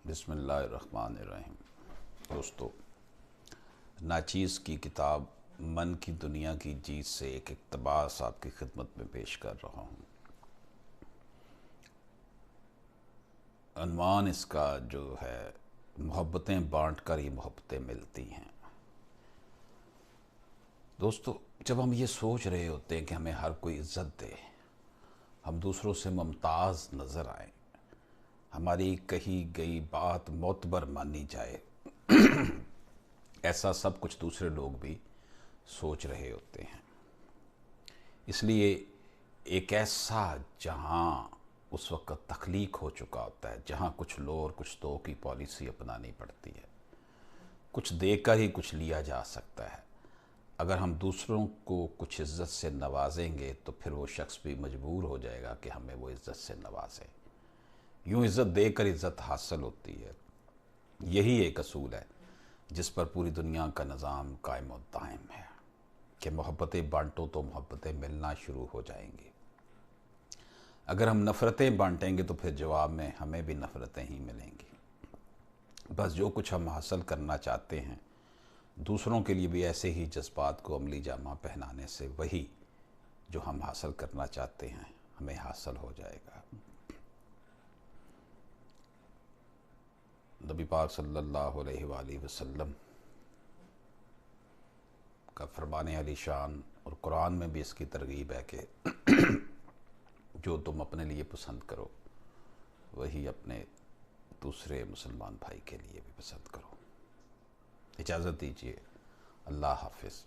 بسم اللہ الرحمن الرحیم۔ دوستو، ناچیز کی کتاب من کی دنیا کی جیت سے ایک اقتباس آپ کی خدمت میں پیش کر رہا ہوں۔ عنوان اس کا جو ہے محبتیں بانٹ کر ہی محبتیں ملتی ہیں۔ دوستو، جب ہم یہ سوچ رہے ہوتے ہیں کہ ہمیں ہر کوئی عزت دے، ہم دوسروں سے ممتاز نظر آئیں، ہماری کہی گئی بات معتبر مانی جائے، ایسا سب کچھ دوسرے لوگ بھی سوچ رہے ہوتے ہیں۔ اس لیے ایک ایسا جہاں اس وقت تخلیق ہو چکا ہوتا ہے جہاں کچھ لو اور کچھ دو کی پالیسی اپنانی پڑتی ہے۔ کچھ دے کر ہی کچھ لیا جا سکتا ہے۔ اگر ہم دوسروں کو کچھ عزت سے نوازیں گے تو پھر وہ شخص بھی مجبور ہو جائے گا کہ ہمیں وہ عزت سے نوازے۔ یوں عزت دے کر عزت حاصل ہوتی ہے۔ یہی ایک اصول ہے جس پر پوری دنیا کا نظام قائم و دائم ہے کہ محبتیں بانٹو تو محبتیں ملنا شروع ہو جائیں گی۔ اگر ہم نفرتیں بانٹیں گے تو پھر جواب میں ہمیں بھی نفرتیں ہی ملیں گی۔ بس جو کچھ ہم حاصل کرنا چاہتے ہیں، دوسروں کے لیے بھی ایسے ہی جذبات کو عملی جامہ پہنانے سے وہی جو ہم حاصل کرنا چاہتے ہیں ہمیں حاصل ہو جائے گا۔ نبی پاک صلی اللہ علیہ وآلہ وسلم کا فرمان علی شان اور قرآن میں بھی اس کی ترغیب ہے کہ جو تم اپنے لیے پسند کرو وہی اپنے دوسرے مسلمان بھائی کے لیے بھی پسند کرو۔ اجازت دیجیے، اللہ حافظ۔